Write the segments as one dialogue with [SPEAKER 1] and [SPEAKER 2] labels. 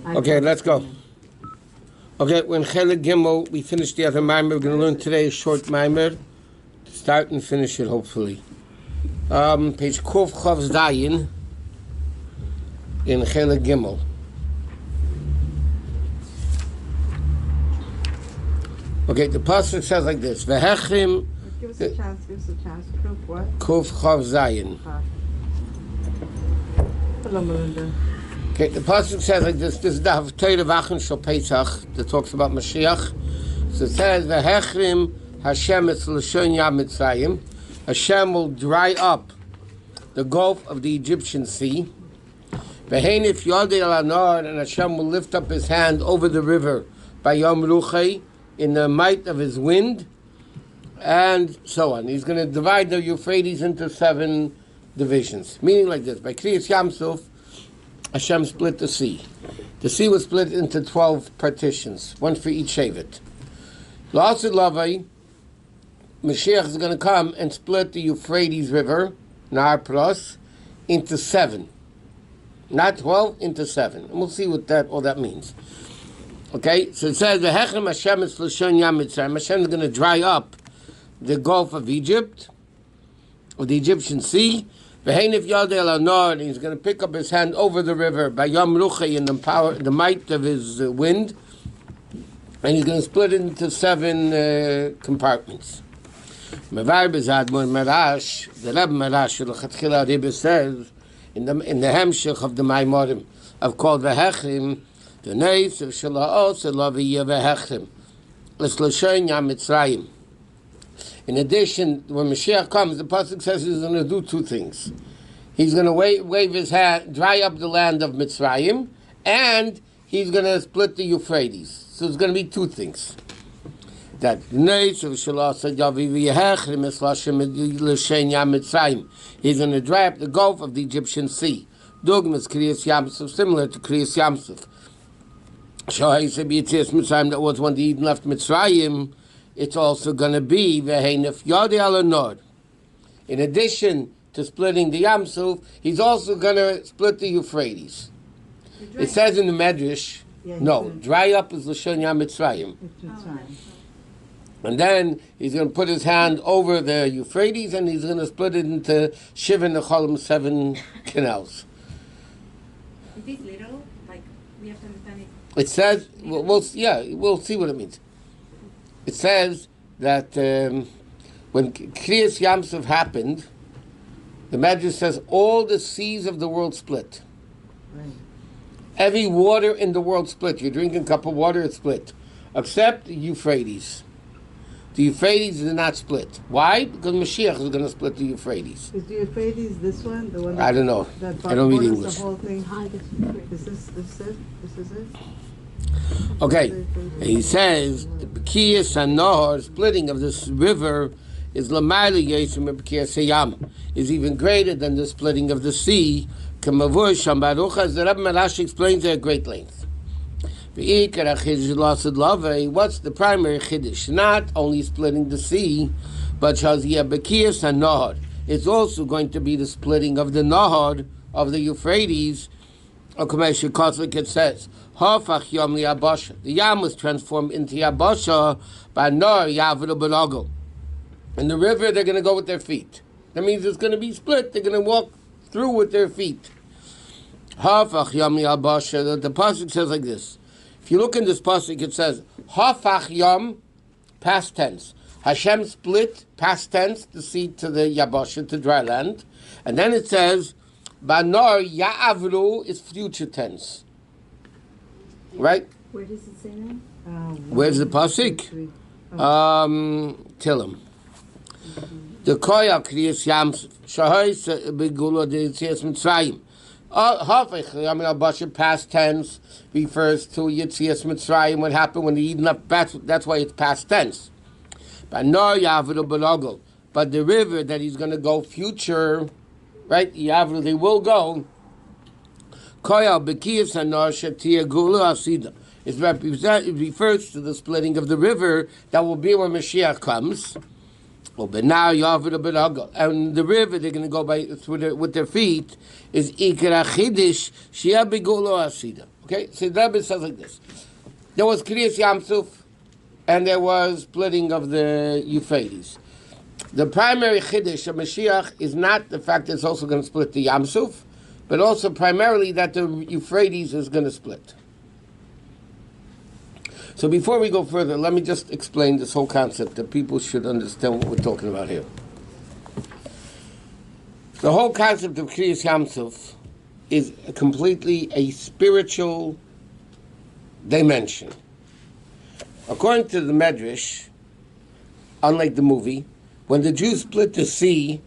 [SPEAKER 1] Okay, let's go. Okay, when Chelik Gimel, we finished the other Maamar. We're going to learn today a short Maamar. Start and finish it, hopefully. Page Kuf Chav Zayin in Chelik Gimel. Okay, the pasuk says like this: Vehechrim.
[SPEAKER 2] Give us a chance. Kuf what?
[SPEAKER 1] Kuf Chav Zayin. Okay, the pasuk says like this. This is the Haftarah V'Achan Shel Pesach that talks about Moshiach. So it says, "Vehechrim Hashem es l'shon yam Mitzrayim." Hashem will dry up the gulf of the Egyptian sea. V'heinif yodei al anar, and Hashem will lift up His hand over the river by Yom Ruchei in the might of His wind, and so on. He's going to divide the Euphrates into 7 divisions. Meaning like this: by Kriyas Yamsuf, Hashem split the sea. The sea was split into 12 partitions, one for each Shevet. La'asid Lavai, Moshiach is going to come and split the Euphrates River, Nahar Pros, into 7. Not 12, into 7. And we'll see what all that means. Okay, so it says, V'hechem Hashem es l'shon yam Mitzrayim. Hashem is going to dry up the Gulf of Egypt, or the Egyptian Sea. V'heinif yodei al anar, and he's going to pick up his hand over the river by Yom Ruchei in the might of his wind, and he's going to split it into 7 compartments. Mevar b'zadmur Marash, the Rebbe Marash, the Rebbe says in the Hemshech of the Maamarim of called Vehechrim, the names of Shala'os Elaviyah Vehechrim, l'shon yam Mitzrayim. In addition, when Moshiach comes, the pasuk says he's going to do 2 things. He's going to wave his hand, dry up the land of Mitzrayim, and he's going to split the Euphrates. So it's going to be 2 things. That he's going to dry up the gulf of the Egyptian Sea. Dugmas Kriyas Yamsuf, similar to Kriyas Yamsuf. That was when the Eden left Mitzrayim. It's also going to be V'heinif Yodei al anar. In addition to splitting the Yamsuf, he's also going to split the Euphrates. It says in the Medrash, dry up is l'shon yam Mitzrayim. And then he's going to put his hand over the Euphrates, and he's going to split it into Shiva Necholim, 7 canals.
[SPEAKER 3] Is this little? Like, we have to understand it?
[SPEAKER 1] It says, we'll see what it means. It says that when Kriyas Yamsuf happened, the Medrash says all the seas of the world split. Right. Every water in the world split. You're drinking a cup of water, it's split. Except the Euphrates. The Euphrates did not split. Why? Because Moshiach is going to split the Euphrates.
[SPEAKER 2] Is the Euphrates this one? The one
[SPEAKER 1] I don't know. I don't read English.
[SPEAKER 2] The whole thing? Is this it? This is it?
[SPEAKER 1] Okay, and he says the B'kiyas and Nahar, splitting of this river, is Lamayla Yesum B'kiyas Hayam, is even greater than the splitting of the sea. Kamavur Shambaruch, as the Rabbi Marash explains at great length. What's the primary chiddush? Not only splitting the sea, but Shazia B'kiyas and Nahar. It's also going to be the splitting of the Nahar, of the Euphrates. Or Kamesha Koslik, it says, Hafach Yom Li'abasha. The Yam was transformed into Yabasha by Nar Yavidu B'Nagel. In the river, they're going to go with their feet. That means it's going to be split. They're going to walk through with their feet. Hafach Yom Li'abasha. The pasuk says like this. If you look in this pasuk, it says, Hafach Yom, past tense. Hashem split, past tense, the sea to the Yabasha, to dry land. And then it says, Banar Ya'avru is future tense. Right?
[SPEAKER 3] Where does it say that?
[SPEAKER 1] Where's the pasuk? Tillim. The Koya Kriyas Yamsuf Shahais Begula de Yitzias Mitzrayim. Hafech Yom Basha, past tense, refers to Yitzias Mitzrayim. What happened when the Eden left? That's why it's past tense. Banar Ya'avru B'Nagel. But the river that he's going to go future, right? Ya'avru, they will go. It refers to the splitting of the river that will be when Mashiach comes. And the river they're going to go by with their feet is Ikra Chidish Shia Begula Asida. Okay, so the Rebbe says like this. There was Kriyas Yamsuf, and there was splitting of the Euphrates. The primary chiddush of Mashiach is not the fact that it's also going to split the Yamsuf, but also primarily that the Euphrates is going to split. So before we go further, let me just explain this whole concept that people should understand what we're talking about here. The whole concept of Kriyas Yamsuf is completely a spiritual dimension. According to the Medrash, unlike the movie, when the Jews split the sea,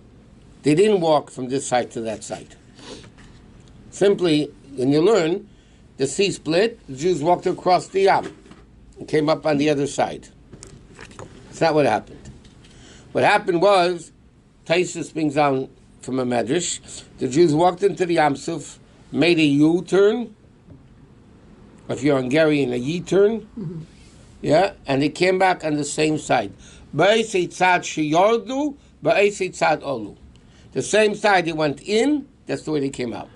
[SPEAKER 1] they didn't walk from this side to that side. Simply, when you learn, the sea split, the Jews walked across the Yam and came up on the other side. That's not what happened. What happened was, Taisus brings down from a Medrash, the Jews walked into the Yamsuf, made a U-turn, if you're Hungarian, a Y-turn, yeah, and they came back on the same side. The same side they went in, that's the way they came out.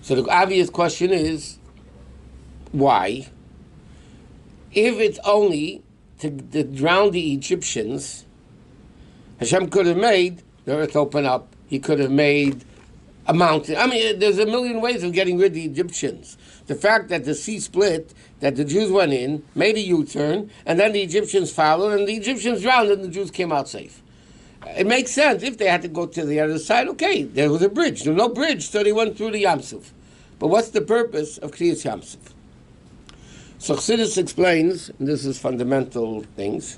[SPEAKER 1] So the obvious question is, why? If it's only to drown the Egyptians, Hashem could have made the earth open up. He could have made a mountain. I mean, there's a million ways of getting rid of the Egyptians. The fact that the sea split, that the Jews went in, made a U-turn, and then the Egyptians followed, and the Egyptians drowned, and the Jews came out safe. It makes sense. If they had to go to the other side, okay, there was a bridge. There was no bridge, so they went through the Yamsuf. But what's the purpose of Kriyas Yamsuf? So Chassidus explains, and this is fundamental things,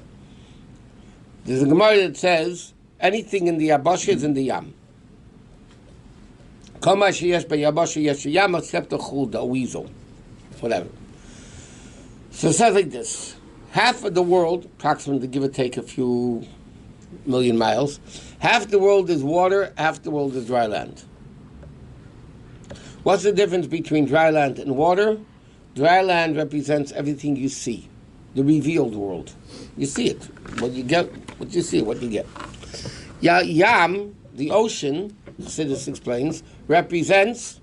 [SPEAKER 1] there's a Gemara that says, anything in the Yabasha is in the Yam. Except the chulda, a weasel, whatever. So it says like this: half of the world, approximately give or take a few million miles, half the world is water, half the world is dry land. What's the difference between dry land and water? Dry land represents everything you see, the revealed world. You see it. What you get, what you see, what you get. Yam, the ocean, Chassidus explains, represents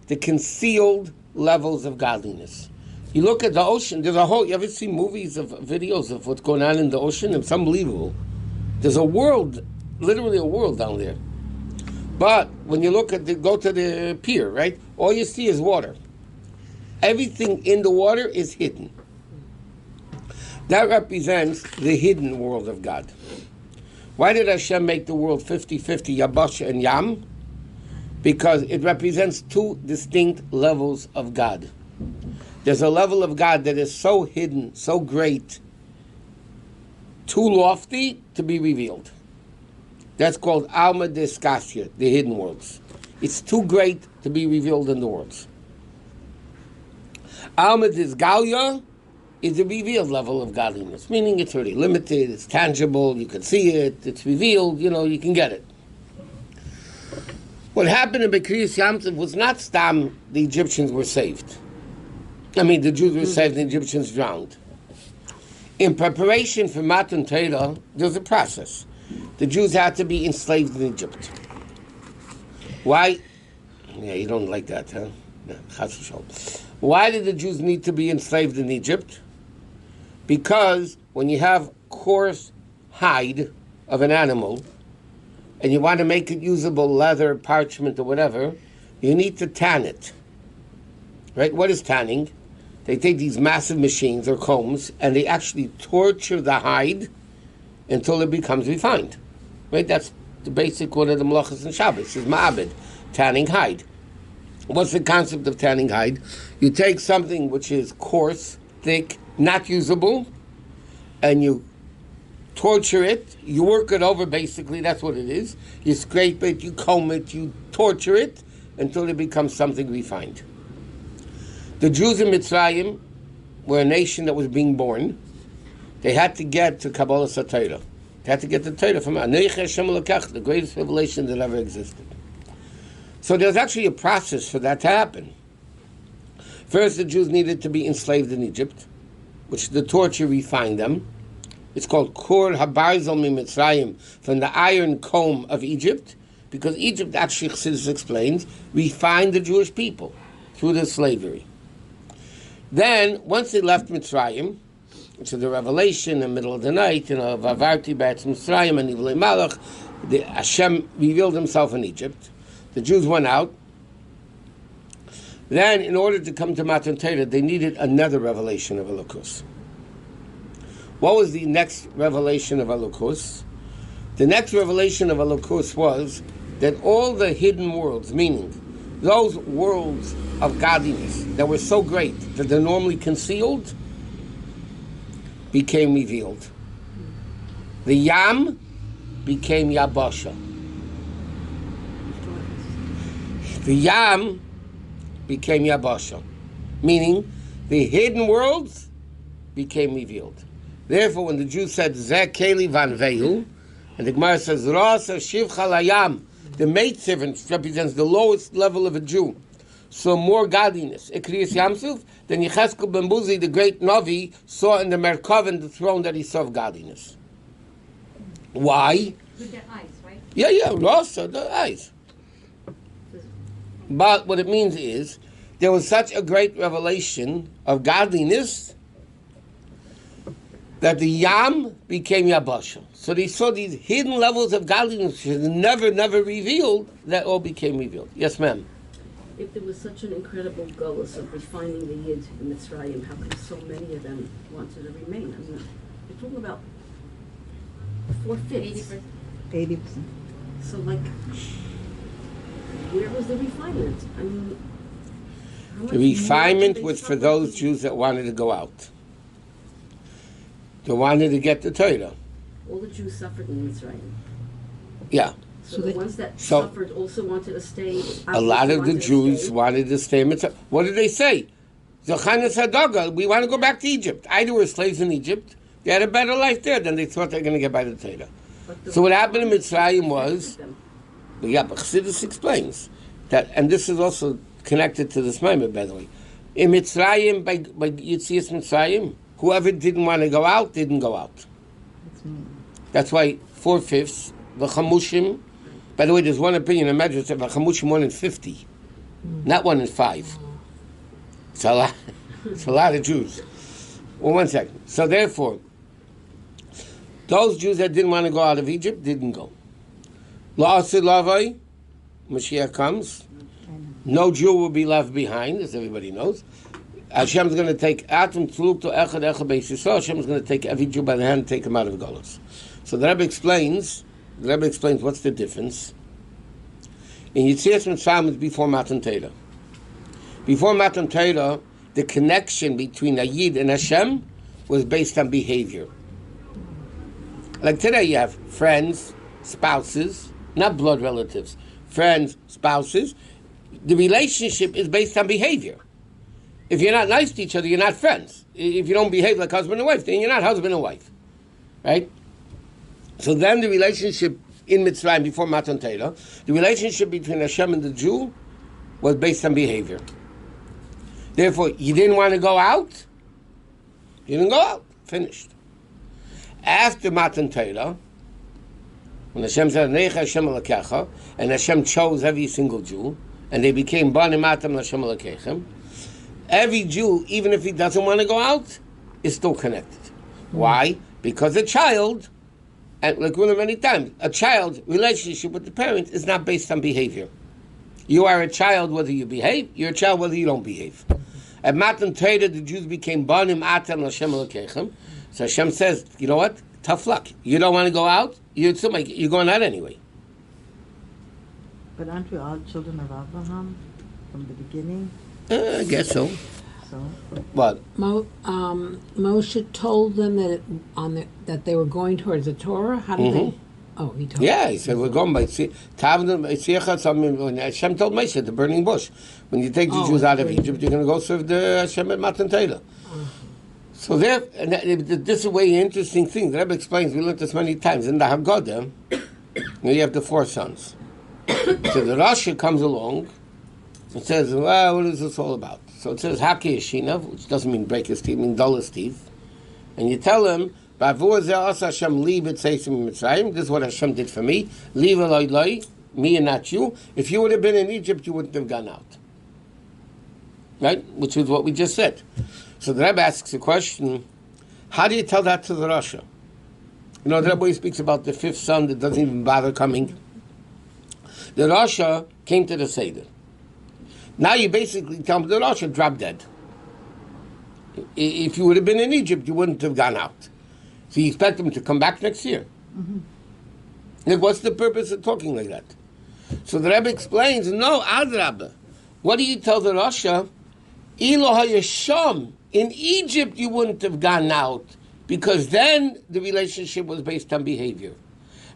[SPEAKER 1] the concealed levels of godliness. You look at the ocean, there's a whole, you ever see movies of videos of what's going on in the ocean? It's unbelievable. There's a world, literally a world down there. But when you look at go to the pier, right? All you see is water. Everything in the water is hidden. That represents the hidden world of God. Why did Hashem make the world 50-50, Yabasha and Yam? Because it represents two distinct levels of God. There's a level of God that is so hidden, so great, too lofty to be revealed. That's called Alma Discasia, the hidden worlds. It's too great to be revealed in the worlds. Alma Disgalia is the revealed level of godliness, meaning it's already limited, it's tangible, you can see it, it's revealed, you can get it. What happened in Kriyas Yamsuf was not stam, the Egyptians were saved. The Jews were saved, the Egyptians drowned. In preparation for Matan Torah, there's a process. The Jews had to be enslaved in Egypt. Why? Yeah, you don't like that, huh? No, why did the Jews need to be enslaved in Egypt? Because when you have coarse hide of an animal and you want to make it usable, leather, parchment, or whatever, you need to tan it. Right? What is tanning? They take these massive machines or combs and they actually torture the hide until it becomes refined. Right? That's the basic one of the Melachos and Shabbos, is Ma'abed, tanning hide. What's the concept of tanning hide? You take something which is coarse, thick, not usable, and you torture it, you work it over basically, that's what it is. You scrape it, you comb it, you torture it until it becomes something refined. The Jews in Mitzrayim were a nation that was being born. They had to get to Kabbalah Torah. They had to get the Torah from the greatest revelation that ever existed. So there's actually a process for that to happen. First, the Jews needed to be enslaved in Egypt, which the torture refined them. It's called Kur Habarzel Mi Mitzrayim, from the iron comb of Egypt. Because Egypt, actually, Chassidus explains, refined the Jewish people through the slavery. Then, once they left Mitzrayim, which is the revelation in the middle of the night, Vavarti B'Etz Mitzrayim and Ivlei Malach, Hashem revealed himself in Egypt. The Jews went out. Then, in order to come to Matan Torah, they needed another revelation of Elokus. What was the next revelation of Elokus? The next revelation of Elokus was that all the hidden worlds, meaning those worlds of godliness that were so great that they're normally concealed, became revealed. The Yam became Yabasha. The Yam became Yabasha, meaning the hidden worlds became revealed. Therefore, when the Jews said Zeh Keli Van Vehu, and the Gemara says Rasa Shivcha Layam, the maidservant represents the lowest level of a Jew, so more godliness. Ikriyas Yamsuf, then Yecheskel ben Buzi, the great Navi, saw in the Merkavan, the throne, that he saw of godliness. Why?
[SPEAKER 3] With their eyes, right?
[SPEAKER 1] Yeah, Rasa, the eyes. But what it means is, there was such a great revelation of godliness that the Yam became Yabasha. So they saw these hidden levels of godliness which never revealed, that all became revealed. Yes, ma'am?
[SPEAKER 4] If there was such an incredible goal of refining the Yid in Mitzrayim, how come so many of them wanted to remain? I mean, you're talking about 4/5.
[SPEAKER 2] 80%.
[SPEAKER 4] So, like, where was the refinement? I mean, how much
[SPEAKER 1] The refinement
[SPEAKER 4] more did they
[SPEAKER 1] was for
[SPEAKER 4] suffer?
[SPEAKER 1] those Jews that wanted to go out. They wanted to get the Torah.
[SPEAKER 4] All the Jews suffered in Mitzrayim.
[SPEAKER 1] Yeah.
[SPEAKER 4] So the ones that
[SPEAKER 1] So-
[SPEAKER 4] suffered also wanted to stay.
[SPEAKER 1] A lot of the
[SPEAKER 4] wanted to
[SPEAKER 1] Jews
[SPEAKER 4] stay.
[SPEAKER 1] wanted to stay in Mitzrayim. What did they say? Zochanas Hadaga, we want to go back to Egypt. Either were slaves in Egypt, they had a better life there than they thought they were going to get by the Torah.
[SPEAKER 4] But the
[SPEAKER 1] So what happened in
[SPEAKER 4] ones
[SPEAKER 1] Mitzrayim
[SPEAKER 4] that
[SPEAKER 1] was,
[SPEAKER 4] them.
[SPEAKER 1] but Chassidus explains that, and this is also connected to this moment, by the way. In Mitzrayim, by Yitzias Mitzrayim, whoever didn't want to go out, didn't go out.
[SPEAKER 2] That's me.
[SPEAKER 1] That's why 4/5, the Chamushim, by the way, there's one opinion in Medrash that the Chamushim 1 in 50, not 1 in 5. It's a lot. It's a lot of Jews. Well, 1 second. So therefore, those Jews that didn't want to go out of Egypt didn't go. La'asid lavai, Moshiach comes. No Jew will be left behind, as everybody knows. Hashem's going to take Atom Tluk to Echad Beis Yisrael. Hashem's going to take every Jew by the hand and take him out of Golus. So the Rebbe explains what's the difference. In Yitzias Mitzrayim is before Matan Torah. Before Matan Torah, the connection between a Yid and Hashem was based on behavior. Like today you have friends, spouses, not blood relatives, friends, spouses. The relationship is based on behavior. If you're not nice to each other, you're not friends. If you don't behave like husband and wife, then you're not husband and wife. Right? So then the relationship in Mitzrayim before Matan Torah, the relationship between Hashem and the Jew was based on behavior. Therefore, you didn't want to go out, you didn't go out. Finished. After Matan Torah, when Hashem said, Neich Hashem Elokecha, and Hashem chose every single Jew, and they became Banim Atam Hashem Elokechem, every Jew, even if he doesn't want to go out, is still connected. Why? Because a child, and like we learned many times, a child's relationship with the parent is not based on behavior. You are a child whether you behave, you're a child whether you don't behave. At Matan Torah, the Jews became Banim Atam Hashem Elokechem. So Hashem says, you know what? Tough luck. You don't want to go out, you're going out anyway.
[SPEAKER 2] But aren't we all children of Abraham from the beginning?
[SPEAKER 1] I guess so.
[SPEAKER 2] So
[SPEAKER 1] What?
[SPEAKER 5] Moshe told them that they were going towards the Torah. How did they? Oh, he told.
[SPEAKER 1] Yeah, he said we're going by Hashem told Moshe the burning bush. When you take the Jews out of Egypt, you're going to go serve the Hashem at Matan Torah. So there, and this is a very interesting thing. The Rebbe explains. We learned this many times in the Haggadah. You have the 4 sons. So the Rasha comes along and says, "Well, what is this all about?" So it says Haki Yeshinav, which doesn't mean break his teeth, it means dull his teeth. And you tell him, "Bavur Zeh Asa Hashem Li B'Tzeisim Mitzrayim." This is what Hashem did for me. Li V'Loi Loi me and not you. If you would have been in Egypt, you wouldn't have gone out. Right? Which is what we just said. So the Rebbe asks a question, how do you tell that to the Rasha? You know, the Rebbe speaks about the fifth son that doesn't even bother coming. The Rasha came to the Seder. Now you basically tell him the Rasha dropped dead. If you would have been in Egypt, you wouldn't have gone out. So you expect him to come back next year. Mm-hmm. Like, what's the purpose of talking like that? So the Rebbe explains, no, Adrabah. What do you tell the Rasha? Ilo hayasham. In Egypt, you wouldn't have gone out because then the relationship was based on behavior.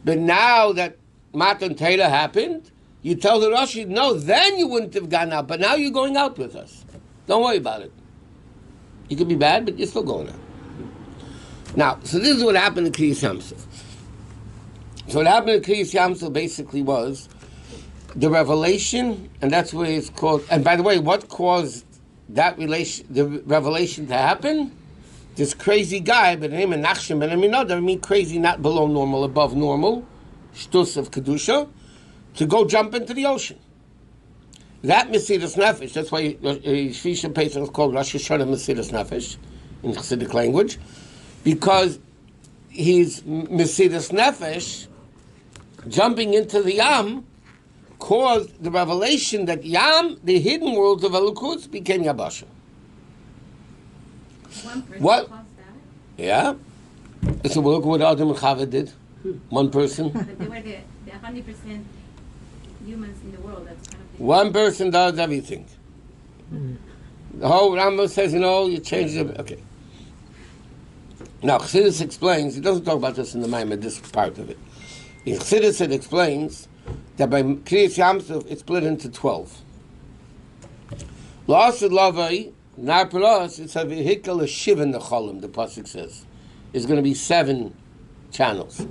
[SPEAKER 1] But now that Matan Torah happened, you tell the Rasha, no, then you wouldn't have gone out, but now you're going out with us. Don't worry about it. You could be bad, but you're still going out. Now, so this is what happened to Kriyas Yamsuf. So what happened to Kriyas Yamsuf basically was the revelation, and that's what it's called. And by the way, what caused that the revelation to happen? This crazy guy, by the name of Menachem, and I mean crazy, not below normal, above normal, shtus of Kedusha, to go jump into the ocean. That Mesiras Nefesh, that's why Shvisha Pesach is called Rosh Hashanah Mesiras Nefesh, in Chassidic language, because he's Mesiras Nefesh, jumping into the Yam, caused the revelation that Yam, the hidden world of Elokus, became Yabasha.
[SPEAKER 3] One person
[SPEAKER 1] What?
[SPEAKER 3] caused that.
[SPEAKER 1] Yeah. So look what Adam and Chava did. One person.
[SPEAKER 3] But they were the 100% humans in the world. That's kind of the
[SPEAKER 1] One person does everything. The whole Rambam says, you change it. Okay. Now, Chassidus explains, he doesn't talk about this in the Maamar, this part of it. In Chassidus, it explains that by Kriyas Yamsuf, it's split into 12. La'asad lavai, narparos, it's a vehicle of Shivan Necholim, the Pasuk says. There's going to be 7 channels.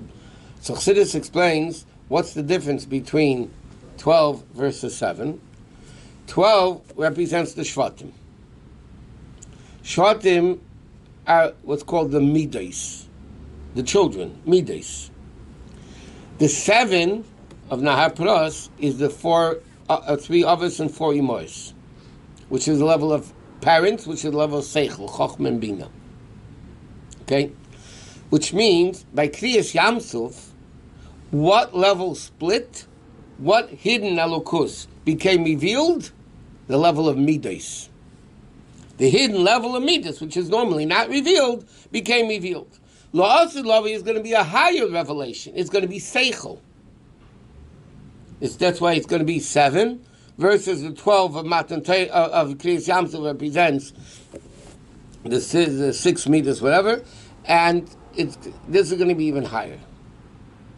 [SPEAKER 1] So Chassidus explains what's the difference between 12 versus 7. 12 represents the Shvatim. Shvatim are what's called the Midas, the children, Midas. The 7 of Nahar Pras is the 3 Avos and 4 Imois, which is the level of parents, which is the level of Seichel, Chochmah and Bina. Okay? Which means, by Kriyas Yamsuf, what level split, what hidden Elokus became revealed? The level of Midas. The hidden level of Midas, which is normally not revealed, became revealed. La'asad Lavi is going to be a higher revelation. It's going to be Seichel. That's why it's going to be 7 versus the 12 of Matan Torah, of Kriyas Yamsuf represents the 6 meters, whatever, and this is going to be even higher.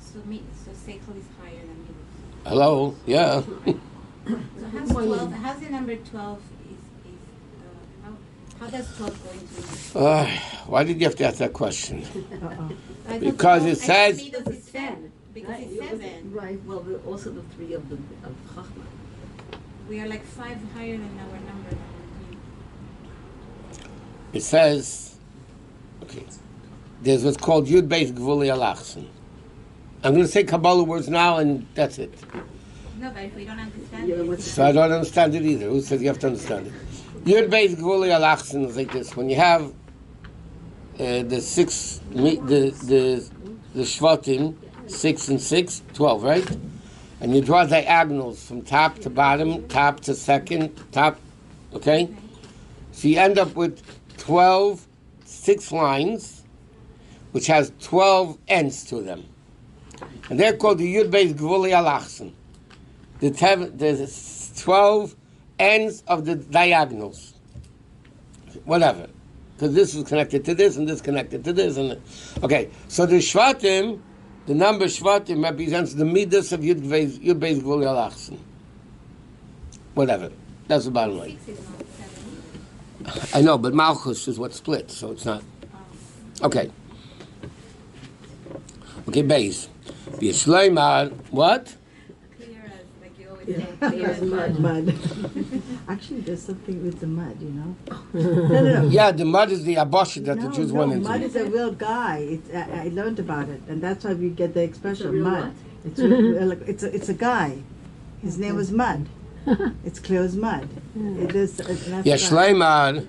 [SPEAKER 3] so Seichel is higher than me.
[SPEAKER 1] Hello? Yeah.
[SPEAKER 3] So how's 12? How's the number 12? How does 12 go into?
[SPEAKER 1] Why did you have to ask that question?
[SPEAKER 3] I
[SPEAKER 1] Because
[SPEAKER 3] thought-
[SPEAKER 1] it says...
[SPEAKER 3] Because it's 10. Because it's 7.
[SPEAKER 4] Right, well, also the 3 of Chachma.
[SPEAKER 3] We are like 5 higher than our number.
[SPEAKER 1] It says, okay, there's what's called Yud Beis Gvuli Alachson. I'm going to say Kabbalah words now, and that's it.
[SPEAKER 3] No, but if we don't understand
[SPEAKER 4] Yeah,
[SPEAKER 3] it,
[SPEAKER 4] what's-
[SPEAKER 1] So I don't understand it either. Who says you have to understand it? Yud Beis Gvuli Alachson is like this. When you have the Shvatim, 6 and 6, 12, right? And you draw diagonals from top to bottom, top to second, top, okay? So you end up with 12, 6 lines, which has 12 ends to them. And they're called the Yud Beis Gvuli Alachson. There's 12 ends of the diagonals. Whatever. Because this is connected to this, and this connected to this. Okay, so the Shvatim, the number Shvatim represents the Midas of Yud Beis Gvuli Alachson. Whatever. That's the bottom line.
[SPEAKER 3] 6 is not 7.
[SPEAKER 1] I know, but Malchus is what splits, so it's not. Okay. Okay, Beis. B'Yishleimar, what?
[SPEAKER 3] Clear as, like you always
[SPEAKER 2] Yeah,
[SPEAKER 3] say, clear as mud.
[SPEAKER 2] mud. Actually, there's something with the mud, No.
[SPEAKER 1] Yeah, the mud is the abosha that the
[SPEAKER 2] No,
[SPEAKER 1] Jews
[SPEAKER 2] no,
[SPEAKER 1] went into.
[SPEAKER 2] mud is a real guy. I learned about it, and that's why we get the
[SPEAKER 4] It's a
[SPEAKER 2] expression
[SPEAKER 4] real
[SPEAKER 2] mud.
[SPEAKER 4] what?
[SPEAKER 2] It's a guy. His name was Mud. It's clear as mud. It is.
[SPEAKER 1] Yes, Shleimar.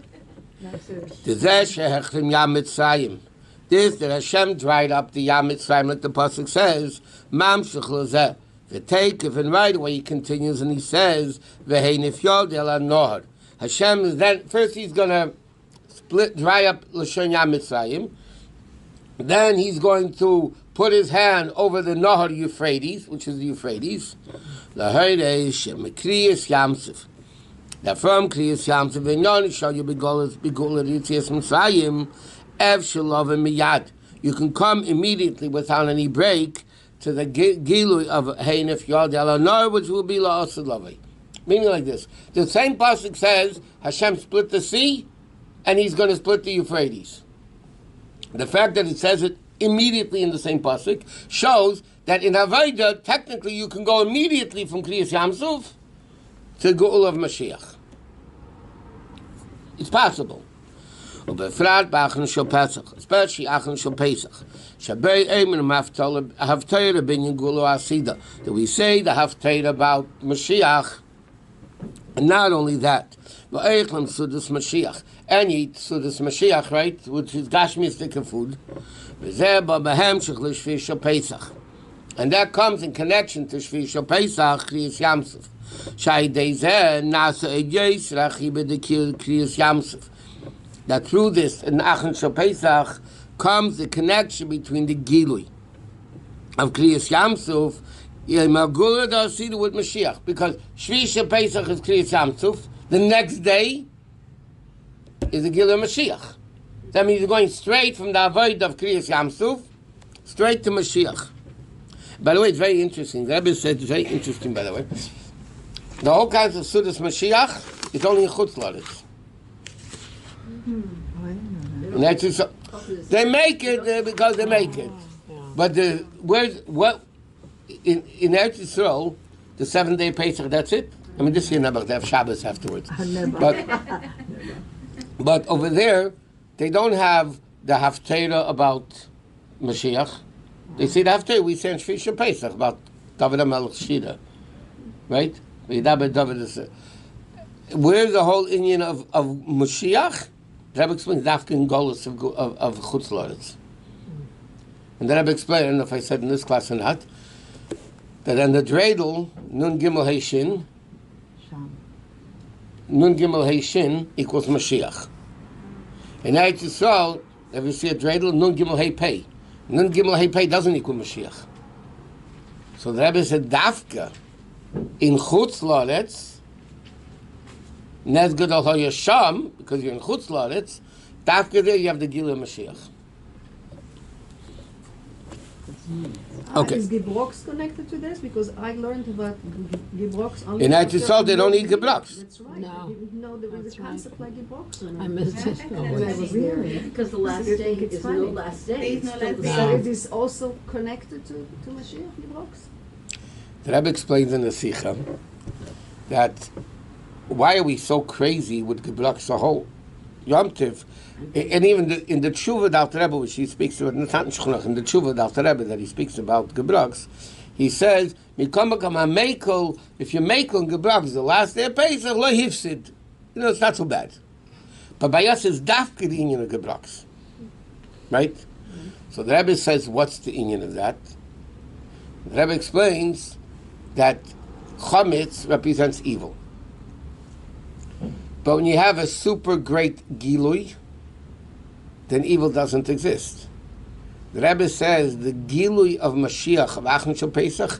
[SPEAKER 1] This that Hashem dried up the Yam Mitzrayim, like the pasuk says, Mamshech lezeh. The take if and right away he continues and he says, V'hei nifyod el anohar. Hashem is then first he's gonna dry up Lashon Yam Mitzrayim. Then he's going to put his hand over the Nahar Euphrates, which is the Euphrates. That from Kriyas Yamsuf, V'nyon shall you begulat Yitzias Mitzrayim, Ev Shalov Miyad. You can come immediately without any break to the Gilui of Heinef Yod El Anor, which will be La'asad Lavei. Meaning like this. The same pasuk says Hashem split the sea, and he's going to split the Euphrates. The fact that it says it immediately in the same pasuk shows that in Avodah, technically you can go immediately from Kriyas Yamsuf to Geula of Mashiach. It's possible. Ubefrat b'Acharon Shel Pesach, especially Acharon Shel Pesach. Shabei Eimen Haftarah Binyan Geula Asida. That we say the Haftarah about Mashiach, and not only that, V'Eichlam Sudas Mashiach, and eat Sudas Mashiach, right, which is Gashmistic food. V'Zeh B'Behem Shechli Shvi Shel Pesach, and that comes in connection to Shvi Shel Pesach Kriyas Yamsuf. That through this in Acharon Shel Pesach comes the connection between the Gilui of Kriyas Yamsuf with Mashiach, because Shvi Shel Pesach is Kriyas Yamsuf. The next day is the Gilui of Mashiach. That means you're going straight from the avoid of Kriyas Yamsuf straight to Mashiach. By the way, it's very interesting. The Rebbe said it's very interesting, by the way. The whole kinds of Sudas Mashiach is only in Chutz La'aretz. They make it because they make it. But in Eretz Yisrael, the 7-day Pesach, that's it. I mean, this year never, they have Shabbos afterwards. But over there, they don't have the Haftarah about Mashiach. They say the Haftarah, we say in Shvi Shel Pesach about David HaMelech Shira. Right? Where's the whole Indian of Moshiach? The Rebbe explains Dafka in Golus of Chutz La'aretz. And the Rebbe explained, I don't know if I said in this class or not, that in the dreidel, Nun Gimel Hey Shin, Nun Gimel Hey Shin equals Mashiach. In Eretz Yisrael, if you see a dreidel, Nun Gimel Hey Pei. Nun Gimel Hey Pei doesn't equal Mashiach. So the Rebbe said Dafka in Chutz La'aretz, Nez Gadol HaYasham, because you're in Chutz La'aretz, Dafka there you have the Gilui Mashiach. Okay.
[SPEAKER 4] Is Gebrox connected to this? Because I learned about Gebrox only.
[SPEAKER 1] In Eretz Yisrael, they don't eat Gebrox.
[SPEAKER 4] That's right.
[SPEAKER 5] No.
[SPEAKER 4] I didn't know there was a concept like Gebrox.
[SPEAKER 5] I missed it.
[SPEAKER 4] When I was there. Because the last day is no last day.
[SPEAKER 3] There is no
[SPEAKER 4] It's still
[SPEAKER 3] last
[SPEAKER 4] the
[SPEAKER 3] day.
[SPEAKER 4] same. So it is also connected to Mashiach Gebrox?
[SPEAKER 1] The Rebbe explains in the Sikha that why are we so crazy with Gebrox the whole Yom Tiv, and even in the Tshuva Dal Rebbe, which he speaks about, in the Tshuva Dal Rebbe that he speaks about Gebrox, he says, if you make on Gebrox the last day of Pesach, lo hifsid. It's not so bad. But by us is dafka the inyan of Gebrox. Right? So the Rebbe says, what's the inyan of that? The Rebbe explains that chametz represents evil. But when you have a super great gilui, then evil doesn't exist. The Rebbe says the gilui of Mashiach, of Acharon Shel Pesach,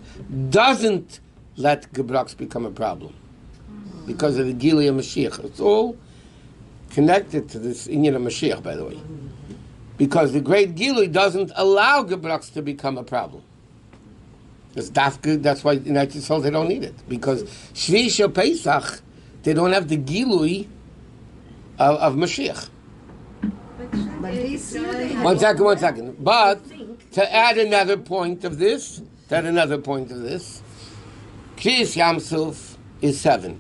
[SPEAKER 1] doesn't let Gebrox become a problem. Because of the gilui of Mashiach. It's all connected to this inyan of Mashiach, by the way. Because the great gilui doesn't allow Gebrox to become a problem. It's dafka, that's why in Eretz Yisrael they don't need it. Because Shvi Shel Pesach, they don't have the gilui of Mashiach. One second. But to add another point of this, Kriyas Yamsuf is 7.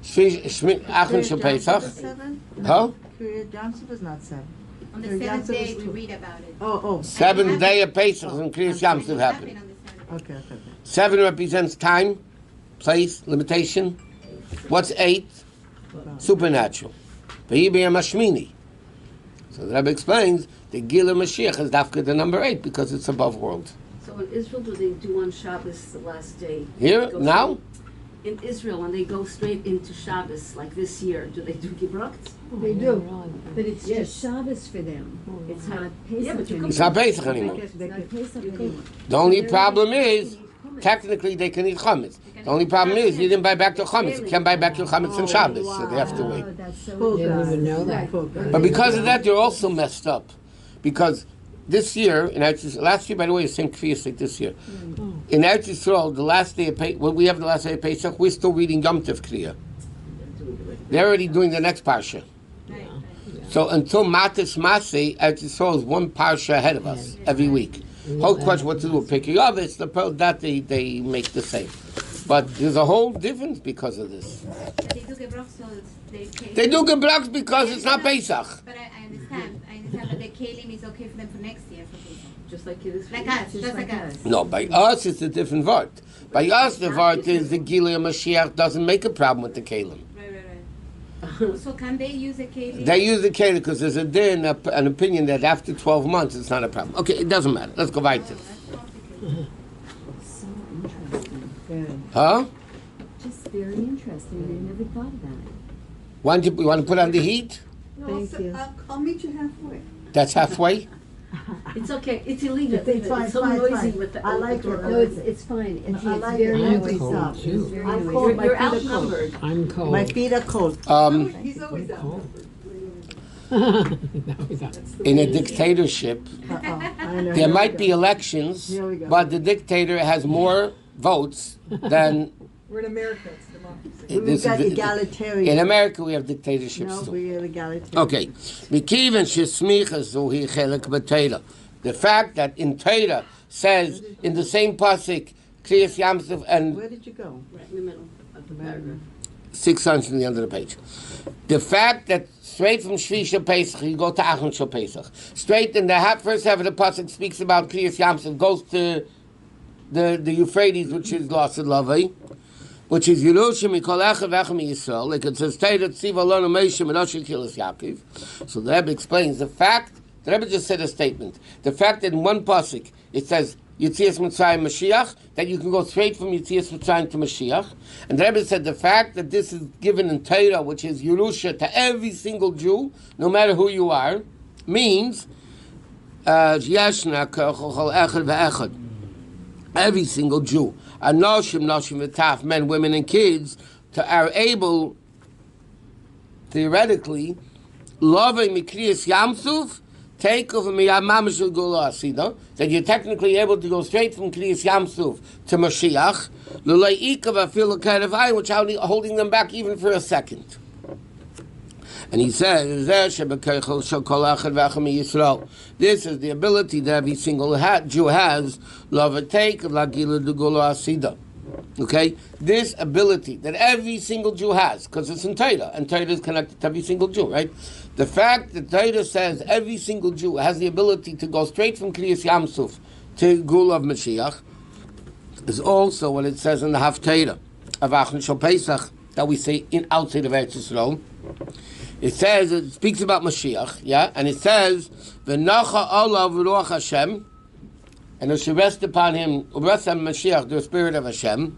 [SPEAKER 1] Acharon Shel Pesach.
[SPEAKER 2] 7?
[SPEAKER 1] Huh?
[SPEAKER 2] Kriyas Yamsuf is not 7.
[SPEAKER 3] On the 7th day, we read about it.
[SPEAKER 2] Oh.
[SPEAKER 1] 7th day of Pesach and Kriyas Yamsuf happened.
[SPEAKER 3] On the 7th.
[SPEAKER 2] Okay.
[SPEAKER 1] 7 represents time. place, limitation. What's 8? Supernatural. Mashmini. So the Rebbe explains the Gila Mashiach is dafka the number 8 because it's above world.
[SPEAKER 4] So in Israel, do they do on Shabbos the last day?
[SPEAKER 1] Here,
[SPEAKER 4] Go
[SPEAKER 1] now?
[SPEAKER 4] In Israel, when they go straight into Shabbos, like this year, do they do Gibrakt?
[SPEAKER 2] They do.
[SPEAKER 6] But it's
[SPEAKER 4] Yes.
[SPEAKER 6] just Shabbos for them. It's not Pesach
[SPEAKER 4] Yeah, but you
[SPEAKER 6] anymore.
[SPEAKER 1] It's not Pesach anymore.
[SPEAKER 6] It's not Pesach anymore.
[SPEAKER 1] The only problem is, technically they can eat chametz. The only problem is you didn't buy back your chametz. You can't buy back your chametz on Shabbos, so they have to wait.
[SPEAKER 6] Oh, that's so
[SPEAKER 2] Poor
[SPEAKER 5] Didn't
[SPEAKER 2] guys.
[SPEAKER 5] even know that.
[SPEAKER 2] Poor guys.
[SPEAKER 1] But because of that, they're also messed up. Because this year, in Eretz Yisrael, last year, by the way, the same Kriyas like this year. In Eretz Yisrael, the last day of Pesach, when we have the last day of Pesach, we're still reading Yom Tov Kriya. They're already doing the next Parsha.
[SPEAKER 3] Right.
[SPEAKER 1] So until Matis Masei, Eretz Yisrael is one Parsha ahead of us every week. Whole question what to do with picking up, it's the pearl that they make the same. But there's a whole difference because of this.
[SPEAKER 3] But they do Gebrach, so
[SPEAKER 1] They do Gebrach because it's not Pesach.
[SPEAKER 3] But I understand. I understand that the Kalim is okay for them for next year for Pesach.
[SPEAKER 4] Just like it is.
[SPEAKER 3] Like us, just like us.
[SPEAKER 1] No, by us it's a different word. By us the word is the Gilui Mashiach doesn't make a problem with the Kalim.
[SPEAKER 3] Right. So can they use a Kalim?
[SPEAKER 1] They use the Kalim because there's a din, an opinion that after 12 months it's not a problem. Okay, it doesn't matter. Let's go weiter.
[SPEAKER 6] So interesting.
[SPEAKER 2] Good.
[SPEAKER 1] Huh?
[SPEAKER 6] Just very interesting. I never thought about it.
[SPEAKER 1] You want to put on the heat?
[SPEAKER 2] Thank you.
[SPEAKER 7] I'll meet you halfway.
[SPEAKER 1] That's halfway?
[SPEAKER 4] It's okay. It's illegal.
[SPEAKER 2] It's fine,
[SPEAKER 4] It's so
[SPEAKER 2] fine,
[SPEAKER 4] noisy
[SPEAKER 2] fine.
[SPEAKER 4] with the.
[SPEAKER 2] I like
[SPEAKER 4] with the
[SPEAKER 2] it.
[SPEAKER 4] door.
[SPEAKER 6] No, it's fine. It's,
[SPEAKER 2] I
[SPEAKER 6] it's
[SPEAKER 2] like
[SPEAKER 6] very
[SPEAKER 2] it.
[SPEAKER 5] I'm
[SPEAKER 6] noisy.
[SPEAKER 5] cold,
[SPEAKER 6] It's
[SPEAKER 5] too.
[SPEAKER 6] very
[SPEAKER 2] I'm
[SPEAKER 6] noisy.
[SPEAKER 2] cold. My
[SPEAKER 4] You're
[SPEAKER 2] feet are cold.
[SPEAKER 4] outnumbered.
[SPEAKER 5] I'm cold.
[SPEAKER 2] My feet are cold.
[SPEAKER 7] He's always out.
[SPEAKER 5] No, he's not.
[SPEAKER 1] In a dictatorship,
[SPEAKER 2] Uh-oh. I know.
[SPEAKER 1] there might be elections,
[SPEAKER 2] Here we go.
[SPEAKER 1] but the dictator has more votes than...
[SPEAKER 7] We're in America, it's democracy.
[SPEAKER 1] this
[SPEAKER 2] We've
[SPEAKER 1] is
[SPEAKER 2] got
[SPEAKER 1] the-
[SPEAKER 2] egalitarian.
[SPEAKER 1] In America, we have dictatorships
[SPEAKER 2] No,
[SPEAKER 1] too.
[SPEAKER 2] we are egalitarian.
[SPEAKER 1] Okay. Mikiven shesmicha zuhi chelik b'Torah. The fact that in Torah says in the same pasuk, Kriyas Yamsuf and
[SPEAKER 2] Where did you go?
[SPEAKER 4] Right in the middle of the paragraph.
[SPEAKER 1] 6 lines from the end of the page. The fact that straight from Shvisha Pesach, you go to Acharon Shel Pesach. Straight in the first half of the pasuk speaks about Kriyas Yamsuf, goes to the Euphrates, which is lost in Lavai, which is Yerushim Mikol Echad V'Echad Yisrael. Like it says, Torah Tziva Lonu Moshe Menachem Kilas Yaakov. So the Rebbe explains the fact. The Rebbe just said a statement. The fact that in one pasuk it says Yitzias Mitzrayim Mashiach, that you can go straight from Yitzias Mitzrayim to Mashiach. And the Rebbe said the fact that this is given in Torah, which is Yerusha to every single Jew, no matter who you are, means Yashna K'chol Echad V'Echad. Every single Jew, Anoshim, Noshim V'Taf, men, women, and kids, are able, theoretically, loving Mikriyas Yamsuf, take over Miyamamashul Gula Asida, that you're technically able to go straight from Kriyas Yamsuf to Mashiach, Lulei Ikav Afil Kadavai, without holding them back even for a second. And he says, this is the ability that every single Jew has, okay? This ability that every single Jew has, because it's in Torah, and Torah is connected to every single Jew, right? The fact that Torah says every single Jew has the ability to go straight from Kriyas Yamsuf to Gula of Mashiach is also what it says in the Haftarah of Acharon Shel Pesach that we say in outside of Eretz Yisrael. It says, it speaks about Mashiach, yeah, and it says, "V'nacha olav ruach Hashem," and it should rest upon him, rest on Mashiach, the spirit of Hashem.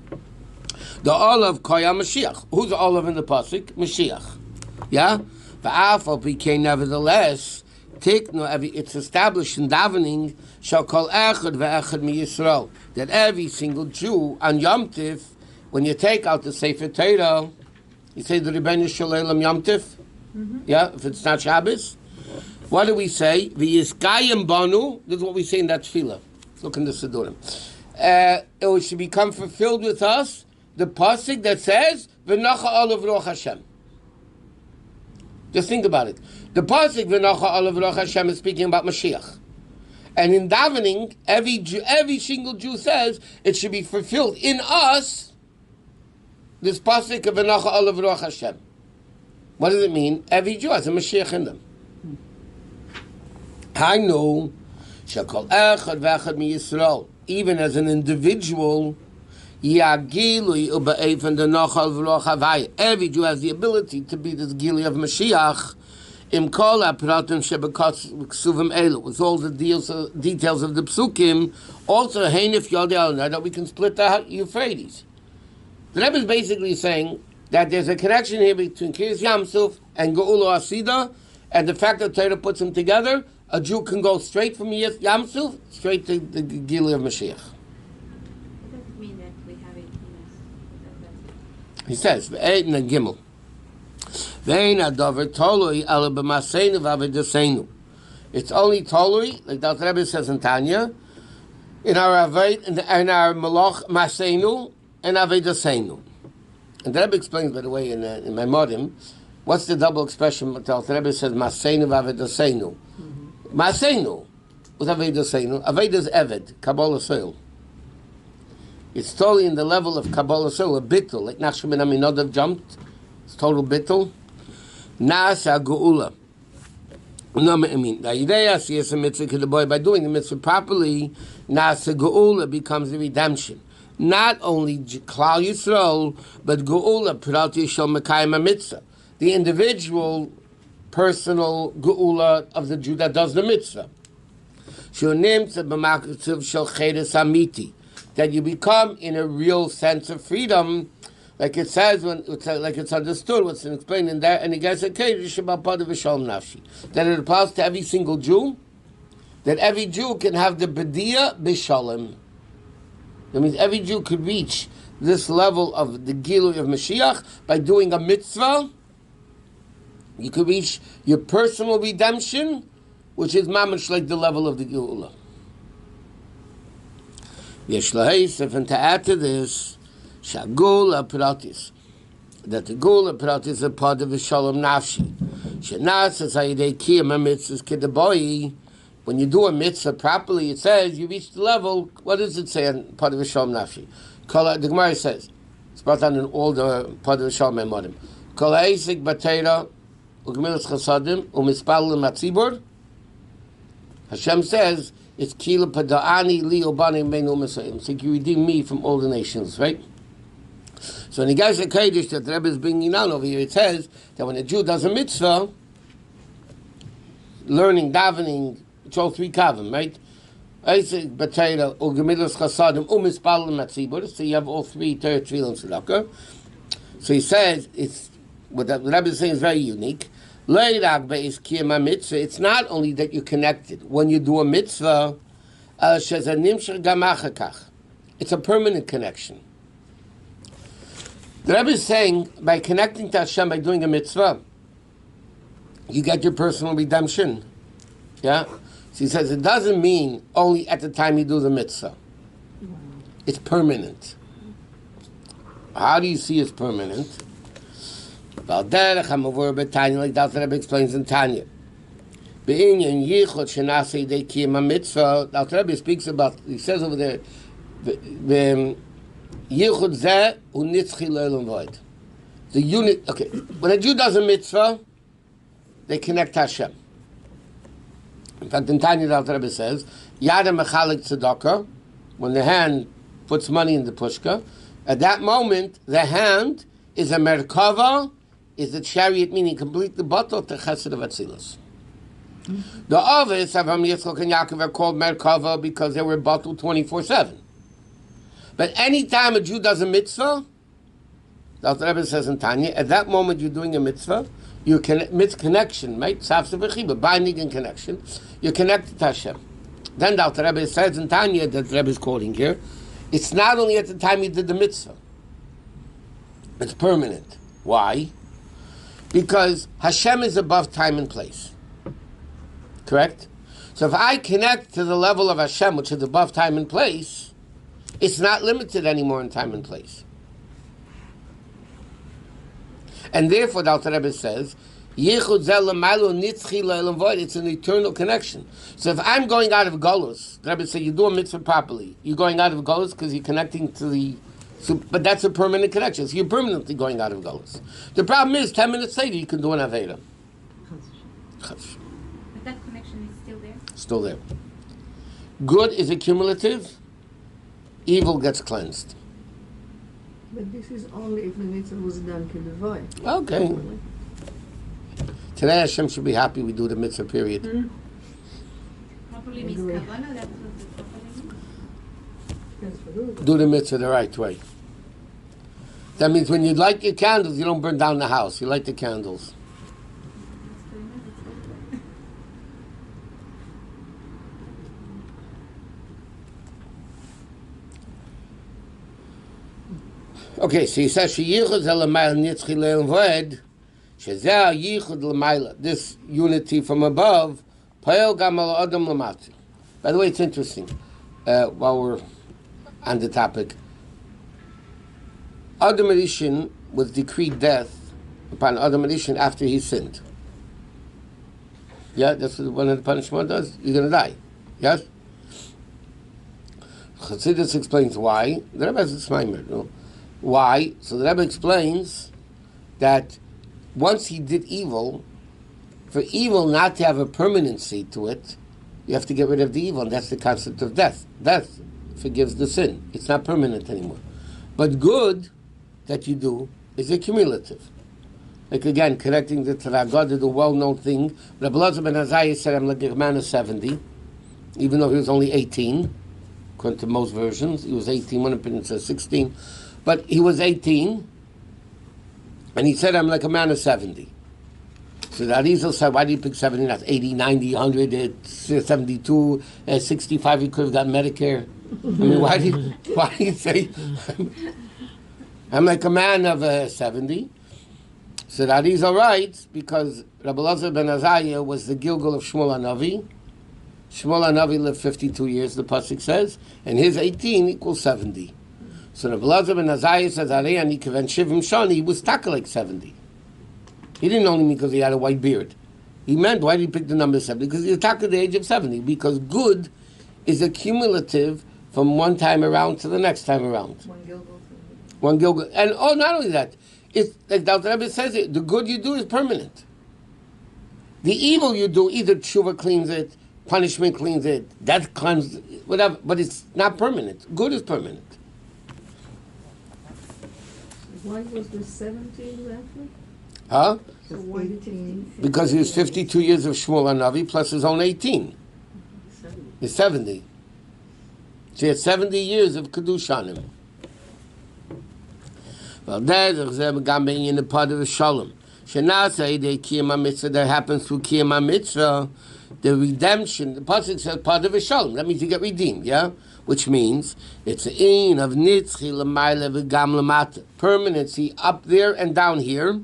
[SPEAKER 1] The olav koya Mashiach. Who's the olav in the pasuk? Mashiach, yeah. V'afal became nevertheless. It's established in davening shall call echad ve'echad mi Yisrael, that every single Jew on Yom Tif, when you take out the Sefer Torah, you say the Rebbeinu Shalom Yom Tif. Yeah, if it's not Shabbos. What do we say? V'yiskayim banu. This is what we say in that tefillah. Look in the Siddurim. It should become fulfilled with us, the pasuk that says, V'nacha olav ruach Hashem. Just think about it. The pasuk, V'nacha olav ruach Hashem, is speaking about Mashiach. And in davening, every single Jew says, it should be fulfilled in us, this pasuk of V'nacha olav ruach Hashem. What does it mean? Every Jew has a Mashiach in them. I know, shakol echad v'echad mi Yisrael. Even as an individual, Yagilui ube'efen the nochal v'lo chavaya. Every Jew has the ability to be this gili of Mashiach. Im kol ha'pratim shebekasuvim elu, with all the details of the psukim. Also, heinif yodei now that we can split the Euphrates. The Rebbe is basically saying that there's a connection here between Kiryas Yamsuf and Geula Asida, and the fact that Torah puts them together, a Jew can go straight from Yamsuf straight to the Gili of Mashiach.
[SPEAKER 3] It doesn't mean that we have it in us.
[SPEAKER 1] He says, "Ve'ein Gimel, ve'ein Adover Tolui ala b'maseinu v'avedaseinu." It's only Tolui, like the Rebbe says in Tanya, in our Aved, in our Malach Maseinu and Avedaseinu. And the Rebbe explains, by the way, in Maamarim, what's the double expression? The Rebbe says Maseinu v'avedaseinu. Maseinu with Avedaseinu. Aved is Eved, Kabbalah Soil. It's totally in the level of Kabbalah Soil, a bittul, like Nachshon ben Aminadav jumped. It's total bittul. Nasa Geula. No, I mean, by doing the mitzvah properly, Nasa Geula becomes the redemption. Not only Klal Yisrael, but Geula Pirati Shel Mekayim Mitzvah. The individual, personal Geula of the Jew that does the mitzvah. That you become in a real sense of freedom, like it says when like it's understood, what's explained in there, and the guy said, that it applies to every single Jew, that every Jew can have the B'diyah B'Shalom. That means every Jew could reach this level of the Gilui of Mashiach by doing a mitzvah. You could reach your personal redemption, which is mamash like the level of the Geula. Yesh lahesef, and to add to this, shagula pratis, that the Geula pratis is a part of the Shalom Nafshi. Shenas as hayidei kiyam mitzvahs kedaboyi. When you do a mitzvah properly, it says you reach the level. What does it say on part of the Shalom Nafshi? The Gemara says it's brought down in all the part of the Shalom Maamarim. Kol ha'isik b'teira u'gemilas chasadim u'mispal l'matzibur. Hashem says it's kila pada'ani li obani meinu mesayim. It's like you redeem me from all the nations, right? So in the Gezer Kodesh that the Rebbe is bringing down over here, it says that when a Jew does a mitzvah, learning, davening, it's all three kavim, right? Isaac, B'Teira, or Gemilas Chasadim, Umispal Matzibur. So you have all three, Torah, Tefillah, and Tzedakah. So he says, it's what the Rabbi is saying is very unique. It's not only that you're connected. When you do a mitzvah, it's a permanent connection. The Rabbi is saying, by connecting to Hashem, by doing a mitzvah, you get your personal redemption. Yeah? So he says it doesn't mean only at the time you do the mitzvah. It's permanent. How do you see it's permanent? Like that the Rebbe explains in Tanya. The Rebbe speaks about, he says over there, the unit, okay, when a Jew does a mitzvah, they connect to Hashem. In fact, in Tanya, the Rebbe says, Yada mechalik tzedakah, when the hand puts money in the pushka, at that moment, the hand is a merkava, is a chariot, meaning completely bottled to chesed of Atzilus. The others, Avraham, Yitzchak, and Yaakov, are called merkava because they were bottled 24/7. But any time a Jew does a mitzvah, the Rebbe says in Tanya, at that moment you're doing a mitzvah, you can connection, right? But binding and connection. You're connected to Hashem. Then the Rebbe says in Tanya that the Rebbe is quoting here, it's not only at the time you did the mitzvah. It's permanent. Why? Because Hashem is above time and place. Correct? So if I connect to the level of Hashem, which is above time and place, it's not limited anymore in time and place. And therefore, the Alter Rebbe says, it's an eternal connection. So if I'm going out of Golus, the Rebbe said, you do a mitzvah properly. You're going out of Golus because you're connecting to the... but that's a permanent connection. So you're permanently going out of Golus. The problem is, 10 minutes later, you can do an Aveda.
[SPEAKER 3] But that connection is still there?
[SPEAKER 1] Still there. Good is accumulative. Evil gets cleansed.
[SPEAKER 2] But this is only if the mitzvah was done k'devoy.
[SPEAKER 1] Okay. Today Hashem should be happy we do the mitzvah period.
[SPEAKER 3] Properly means kavanah, that's what the properly means.
[SPEAKER 1] Do the mitzvah the right way. That means when you light your candles, you don't burn down the house. You light the candles. Okay, so he says, "Sheyichud zelamayla nitzchi le'enved, shezeh yichud lemayla." This unity from above, pa'el gam al adam lamati. By the way, it's interesting. While we're on the topic, Adam Rishon was decreed death upon Adam Rishon after he sinned. Yeah, that's what one of the punishment does. You're going to die. Yes. Chassidus explains why. The Rebbe has a Maamar, no? Why? So the Rebbe explains that once he did evil, for evil not to have a permanency to it, you have to get rid of the evil, and that's the concept of death. Death forgives the sin. It's not permanent anymore. But good that you do is accumulative. Like again, connecting the Taragod to the well-known thing. Rabbi Elazar ben Azariah said, I'm like a man of 70, even though he was only 18, according to most versions. He was 18, one opinion says 16. But he was 18, and he said, I'm like a man of 70. So the Arizal said, why did you pick 70, not 80, 90, 100, 72, 65, he could have got Medicare. I mean, why do you say, I'm like a man of 70? So the Arizal writes, because Rabbi Elazar ben Azariah was the Gilgal of Shmuel HaNavi. Shmuel HaNavi lived 52 years, the Pasuk says, and his 18 equals 70. So Rabbi Elazar ben Azariah says, Arei Kiven Shivim Shani, he was taka like 70. He didn't only mean because he had a white beard. He meant, why did he pick the number 70? Because he was taka at the age of 70. Because good is accumulative from one time around to the next time around. One Gilgal. And not only that, it's like the Rebbe says it, the good you do is permanent. The evil you do, either tshuva cleans it, punishment cleans it, death cleanses it, whatever, but it's not permanent. Good is permanent.
[SPEAKER 2] Why was this 70 exactly?
[SPEAKER 1] Huh?
[SPEAKER 2] So 18.
[SPEAKER 1] Because he was 52 years of Shmuel HaNavi plus his own 18. He's 70. So he had 70 years of Kedusha on him. Well, there's in the part of the Shalom. Shenasei, they Kiyam Mitzvah, that happens through Kiyam Mitzvah, the redemption, the Pasuk says part of a Shalom. That means you get redeemed, yeah? Which means it's an in of Nitzchi L'mayla V'gam L'mata. Permanency up there and down here.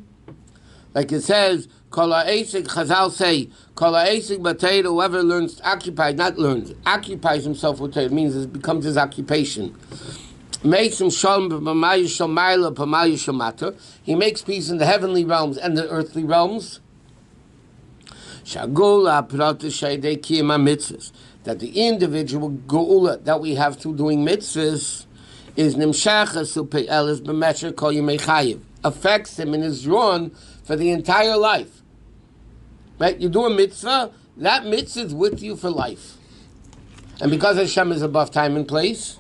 [SPEAKER 1] Like it says, Kol ha'esek, Chazal say, Kol ha'esek b'Torah, whoever learns, occupies himself with Torah. It means it becomes his occupation. Makes him shalom b'mayu shamayla b'mayu shamata. He makes peace in the heavenly realms and the earthly realms. Shagula prata shaydei kiyama mitzvahs. That the individual geula that we have through doing mitzvahs is nimshachas upe'elis b'mesher kol yemei chayiv. Affects him and is drawn for the entire life. Right? You do a mitzvah, that mitzvah is with you for life. And because Hashem is above time and place,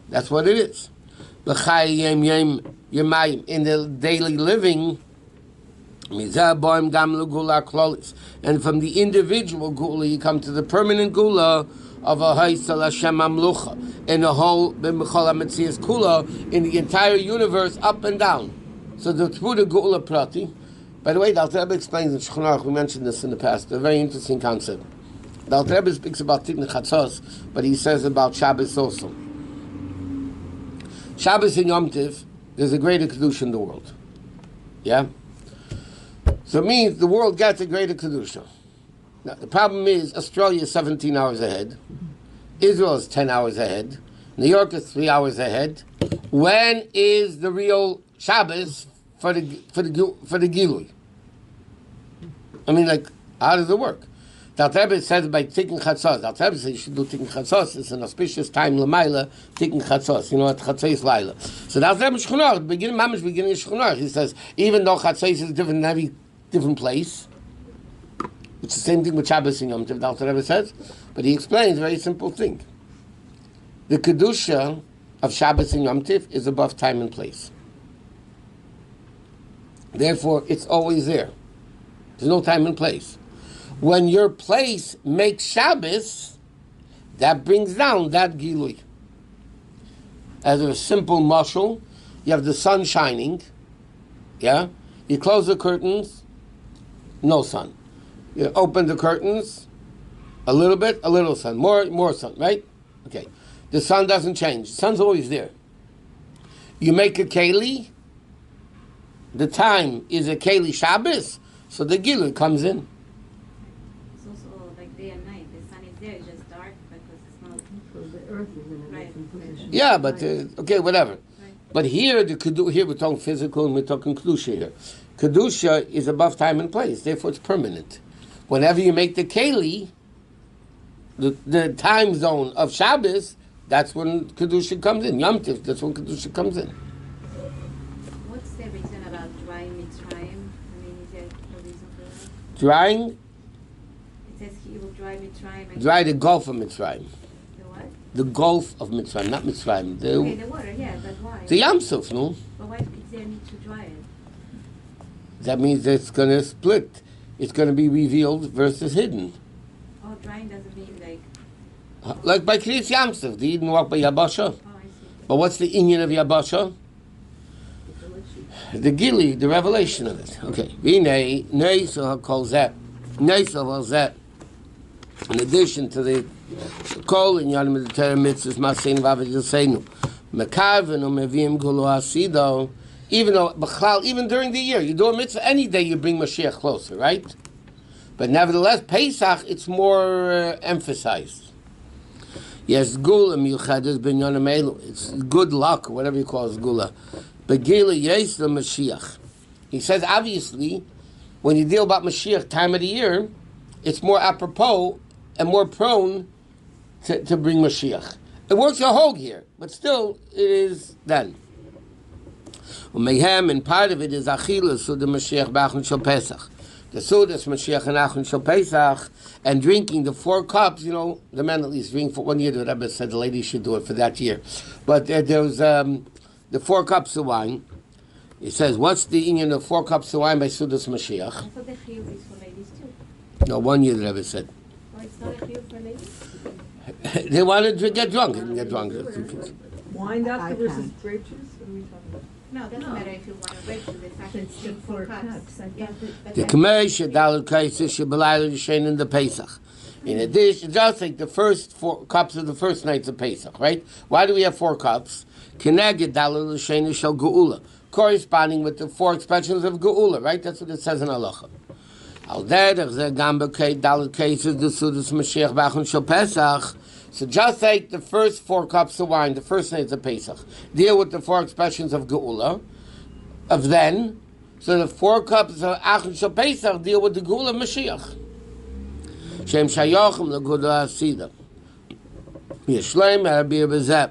[SPEAKER 1] that's what it is. In the daily living, and from the individual gula, you come to the permanent gula of a Haisal Hashem Amlucha, in the whole kula, in the entire universe, up and down. So through the gula prati. By the way, the Alter Rebbe explains in Shulchan Aruch, we mentioned this in the past, a very interesting concept. The Alter Rebbe speaks about Tiknei Chatzos, but he says about Shabbos also. Shabbos and Yom Tiv, there's a greater Kedusha in the world. Yeah? So it means the world gets a greater Kedusha. Now, the problem is, Australia is 17 hours ahead. Israel is 10 hours ahead. New York is 3 hours ahead. When is the real Shabbos for the Gilui? I mean, like, how does it work? The Alter Rebbe says by taking chatzos. The Alter Rebbe says you should do taking chatzos. It's an auspicious time l'mayla taking chatzos. You know what chatzos is laila. So the Alter Rebbe Shchunar, beginning of Shchunar, he says even though chatzos is different in every different place, it's the same thing with Shabbos and Yom Tov. The Alter Rebbe says, but he explains a very simple thing. The kedusha of Shabbos and Yom Tiv is above time and place. Therefore, it's always there. There's no time and place. When your place makes Shabbos, that brings down that Gilui. As a simple mashal, you have the sun shining, yeah? You close the curtains, no sun. You open the curtains, a little bit, a little sun, more sun, right? Okay. The sun doesn't change. The sun's always there. You make a keli, the time is a keli Shabbos, so the Gilui comes in.
[SPEAKER 3] It's also like day and night. The sun is there, it's just dark because it's not.
[SPEAKER 4] So the earth is in a different position.
[SPEAKER 1] Yeah, but okay, whatever.
[SPEAKER 3] Right.
[SPEAKER 1] But here, here we're talking physical and we're talking kedusha here. Kedusha is above time and place, therefore it's permanent. Whenever you make the keli, the time zone of Shabbos, that's when kedusha comes in. Yom Tiv, that's when kedusha comes in.
[SPEAKER 3] What's the reason about drying Mitzrayim? I mean, is there a reason for that?
[SPEAKER 1] Drying,
[SPEAKER 3] It says he will dry Mitzrayim. And
[SPEAKER 1] dry the Gulf of Mitzrayim.
[SPEAKER 3] The what?
[SPEAKER 1] The Gulf of Mitzrayim, not Mitzrayim.
[SPEAKER 3] Okay, the water, yeah, but why?
[SPEAKER 1] The Yam Suf, no?
[SPEAKER 3] But why is there a need to dry it?
[SPEAKER 1] That means it's going to split. It's going to be revealed versus hidden.
[SPEAKER 3] Oh, drying doesn't mean like,
[SPEAKER 1] Like by Kriyas Yam Suf, the Eden walk by Yabasha.
[SPEAKER 3] oh, I see.
[SPEAKER 1] But what's the inyan of Yabasha? The Gili, the revelation of it. Okay. V'nei, neisa calls that. Neisa calls that. In addition to the kol in Yanim of the Torah mitzvahs, Masein Vavad Yosenu, Mekaven Umevim Gulu Asido. Even though, even during the year, you do a mitzvah any day, you bring Moshiach closer, right? But nevertheless, Pesach, it's more emphasized. Yes, Gula Miuchadus Ben Yonim Elu. It's good luck, whatever you call it, Gula. But Gila Yes the Mashiach. He says, obviously, when you deal about Mashiach time of the year, it's more apropos and more prone to bring Mashiach. It works a hog here, but still, it is then. Mayhem, and part of it is Achila, so the Mashiach B'Achon Shel Pesach. The Sudas Mashiach and Achon Shel Pesach, and drinking the 4 cups, the men at least drink for 1 year. The Rebbe said the lady should do it for that year. But there was the 4 cups of wine. It says, what's the union of 4 cups of wine by Sudas Mashiach?
[SPEAKER 3] I thought the chiyuv is for ladies too.
[SPEAKER 1] No, 1 year the Rebbe said.
[SPEAKER 3] Oh, it's not a chiyuv for ladies?
[SPEAKER 1] They wanted to get drunk. They didn't get drunk.
[SPEAKER 7] Wine doctor versus
[SPEAKER 2] can't.
[SPEAKER 7] grape juice? What are we talking about?
[SPEAKER 3] No, it doesn't matter if you want a grape juice. The fact that
[SPEAKER 6] It's
[SPEAKER 3] it's 4 cups.
[SPEAKER 6] I
[SPEAKER 3] Yeah,
[SPEAKER 6] thought that-
[SPEAKER 3] but
[SPEAKER 1] The
[SPEAKER 3] then-
[SPEAKER 1] Kamesh Dalal Kaisis Shabalayla Yishen in the Pesach. In addition, just like the first 4 cups of the first nights of Pesach, right? Why do we have 4 cups? Keneged Dalal Yishen Shel Geula, corresponding with the 4 expressions of Geula, right? That's what it says in Halacha. Al derech ze gamba kei Dalal Kaisis the Sudas Mashiach B'Achon Shel Pesach. So just like the first 4 cups of wine, the first nights of Pesach, deal with the 4 expressions of Geula, of then, so the 4 cups of Achon Shel Pesach deal with the Geula of Mashiach. Shem Shayachim L'Gula Asida. Yishleim Rabbi Bezeh.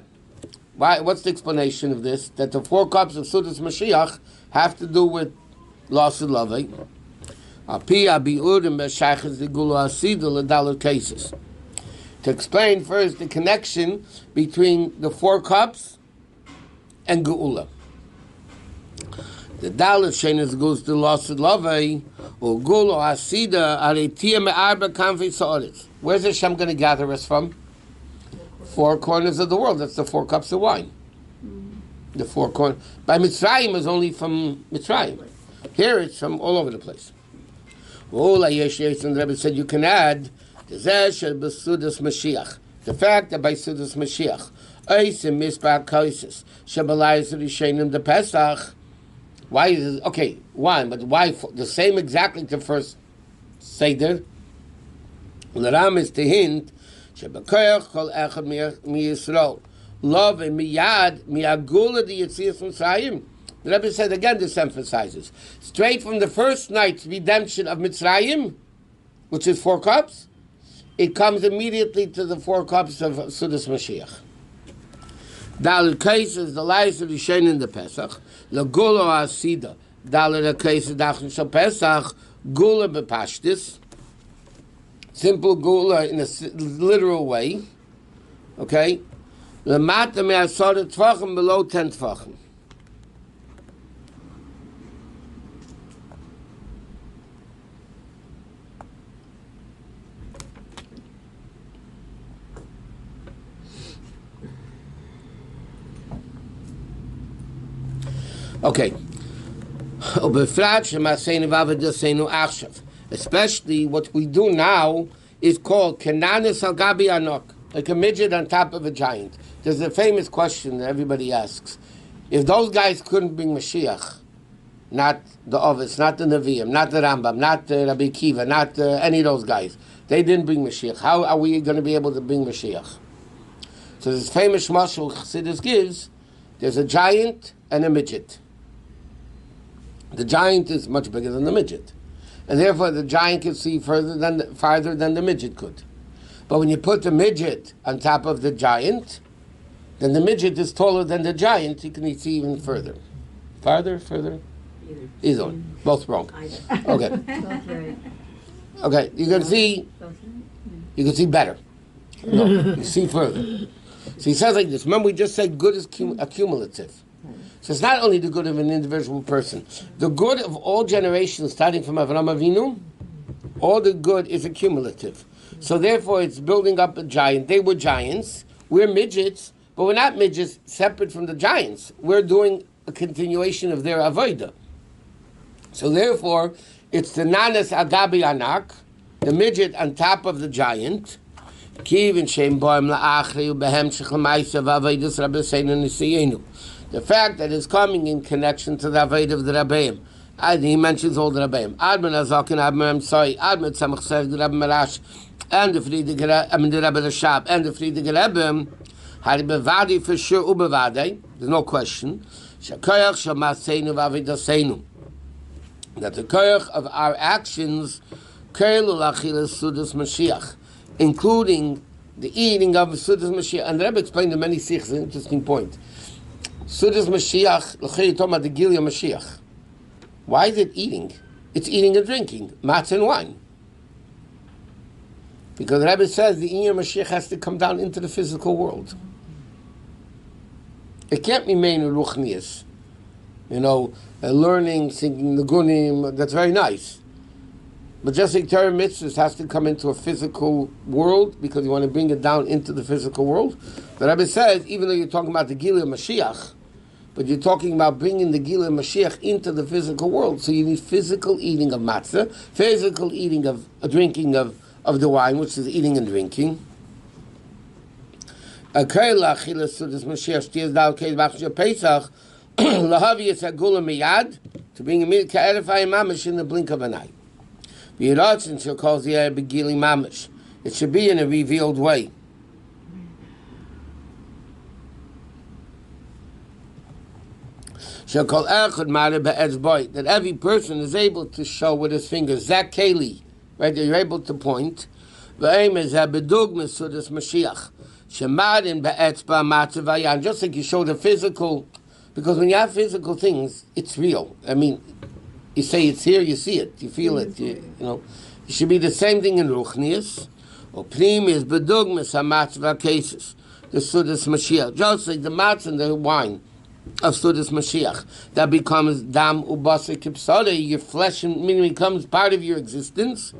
[SPEAKER 1] Why? What's the explanation of this? That the 4 cups of Sudas Mashiach have to do with loss of love. Api Abiurim B'Shaychas the Gula Asida L'Dalar cases. To explain first the connection between the 4 cups and Geula. The Dalit Shenis goes to lost Lavai, or Gulo Asida, Aretia Me'arba Kanfi Sa'odis. Where's Hashem going to gather us from? 4 corners of the world. That's the 4 cups of wine. The 4 corners. By Mitzrayim is only from Mitzrayim. Here it's from all over the place. Ola Yesh and the Rebbe said you can add the Zeh B'Sudas Mashiach. The fact that by Sudas Mashiach, Eisim Mispar Kaisis, Shabalayis Rishenim the Pesach. Why is it, okay, wine, but why the same exactly to first Seder? L'ram is to hint, shebekoyach kol echad mi Yisrael, love and miyad miyagula di Yetzias Mitzrayim. The Rebbe said again, this emphasizes, straight from the first night's redemption of Mitzrayim, which is 4 cups, it comes immediately to the 4 cups of Sudas Mashiach. Dalit case is the lies of the Shen in the Pesach. The Gula Asida. Dalit case is Dachn Shel Pesach. Gula bepashtis. Simple Gula in a literal way. Okay? Lemata me'asara tefachim, below 10 tefachim. Okay. Especially what we do now is called Kenanis al Gabi Anok, like a midget on top of a giant. There's a famous question that everybody asks. If those guys couldn't bring Moshiach, not the Ovis, not the Nevi'im, not the Rambam, not the Rabbi Kiva, not any of those guys, they didn't bring Moshiach. How are we going to be able to bring Moshiach? So this famous mashal Chassidus gives, there's a giant and a midget. The giant is much bigger than the midget, and therefore the giant can see farther than the midget could. But when you put the midget on top of the giant, then the midget is taller than the giant. You can see even further. Farther? Either one. Both wrong. Okay.
[SPEAKER 6] Both right.
[SPEAKER 1] Okay. You can see.
[SPEAKER 6] Both right.
[SPEAKER 1] You can see better. No, you see further. So he says like this. Remember, we just said good is accumulative. So it's not only the good of an individual person. The good of all generations, starting from Avraham Avinu, all the good is accumulative. So therefore it's building up a giant. They were giants. We're midgets, but we're not midgets separate from the giants. We're doing a continuation of their avodah. So therefore, it's the nanas agabi anak, the midget on top of the giant. The fact that it's coming in connection to the avodah of the Rabbeim. He mentions all the Rabbeim. Adman Azakin, Adman Amsai, Adman Tzamach Sev, the Rabbi Marash, and the Friedrich Rebbe, the Rebbe the Shab, and the Friedrich Rebbe, Hari Bevadi for sure, Ubevadi, there's no question. Shakoyach Shamaseinu Vavidaseinu. That the koyach of our actions, Keilu Lachilas Sudas Mashiach, including the eating of Sudas Mashiach. And the Rebbe explained in many sikhs an interesting point. Sudas Mashiach, l'chei talking about the Gilia Mashiach. Why is it eating? It's eating and drinking, matzah and wine. Because the Rebbe says the Inyar Mashiach has to come down into the physical world. It can't remain in Ruchnias. Learning, singing the Gunim, that's very nice. But just like Torah mitzvahs has to come into a physical world because you want to bring it down into the physical world. The Rabbi says, even though you're talking about the Gilead Mashiach, but you're talking about bringing the Gilead Mashiach into the physical world. So you need physical eating of matzah, physical eating of drinking of the wine, which is eating and drinking. Pesach, to bring him in mamash in the blink of an eye. She'll call the air begiling mamash. It should be in a revealed way. She'll call that every person is able to show with his fingers. Zak Keli, right? You're able to point. The aim is bedugmas so this Mashiach. Shemadin be'etzba matzevayan. Just like you show the physical. Because when you have physical things, it's real. I mean, you say it's here, you see it, you feel it. It should be the same thing in Ruchnias. Or Pnim is bedugmas hamatzva cases. The Sudas Mashiach. Just like the matz and the wine of Sudas Mashiach. That becomes dam ubasa kipsada. Your flesh meaning becomes part of your existence.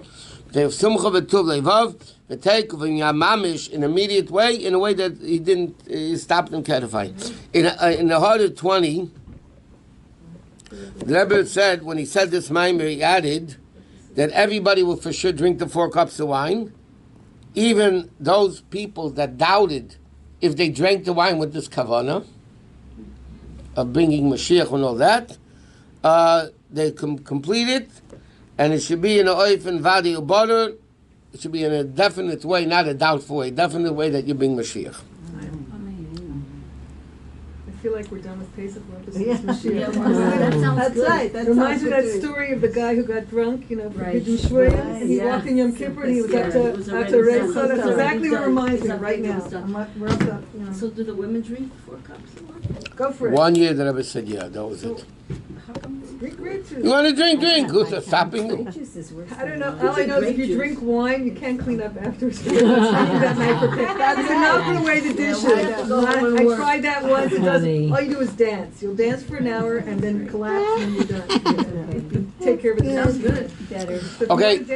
[SPEAKER 1] They have sumcha v'tuv levav. The take of mamish in an immediate way, in a way that he didn't stop them clarifying. In the heart of 20, the Rebbe said, when he said this Maamar, he added that everybody will for sure drink the 4 cups of wine, even those people that doubted if they drank the wine with this kavanah of bringing Mashiach and all that, they can complete it, and it should be in a oif and vadi u'boder. It should be in a definite way, not a doubtful way, definite way that you bring Mashiach.
[SPEAKER 7] I feel like we're done with Pesach.
[SPEAKER 2] Yeah.
[SPEAKER 7] Mashiach.
[SPEAKER 6] That sounds
[SPEAKER 2] That's
[SPEAKER 6] good.
[SPEAKER 2] right. That
[SPEAKER 7] Reminds me of
[SPEAKER 2] sounds
[SPEAKER 7] that
[SPEAKER 2] good.
[SPEAKER 7] story of the guy who got drunk, for
[SPEAKER 6] Right.
[SPEAKER 7] Hidden Shvurim,
[SPEAKER 2] Right.
[SPEAKER 7] and he
[SPEAKER 2] Yeah.
[SPEAKER 7] walked in Yom Kippur and he was up
[SPEAKER 4] Yeah,
[SPEAKER 7] to
[SPEAKER 4] it was already
[SPEAKER 7] raise.
[SPEAKER 4] done.
[SPEAKER 7] So that's
[SPEAKER 2] It's
[SPEAKER 7] exactly what
[SPEAKER 4] done.
[SPEAKER 7] reminds me
[SPEAKER 4] It's
[SPEAKER 7] right
[SPEAKER 4] already
[SPEAKER 7] now.
[SPEAKER 4] done.
[SPEAKER 2] We're up to,
[SPEAKER 4] So do the women drink 4 cups of wine?
[SPEAKER 7] Go for it.
[SPEAKER 1] One year the Rebbe said, yeah, that was it.
[SPEAKER 4] How come
[SPEAKER 7] Drink grape juice.
[SPEAKER 1] You want to drink? Who's stopping you?
[SPEAKER 6] Grape juice is worse
[SPEAKER 7] I
[SPEAKER 6] than
[SPEAKER 7] don't know.
[SPEAKER 6] wine.
[SPEAKER 7] All I know is if you drink wine, you can't clean up afterwards. That night for pick. That's enough put away the dishes.
[SPEAKER 4] I have to go home and
[SPEAKER 7] I
[SPEAKER 4] work.
[SPEAKER 7] tried that once. It doesn't.
[SPEAKER 5] Honey.
[SPEAKER 7] All you do is dance. You'll dance for an hour and then collapse and then you're done. Take care of it. Sounds good.
[SPEAKER 6] Better.
[SPEAKER 7] But if you
[SPEAKER 1] Okay.
[SPEAKER 7] wanna dance-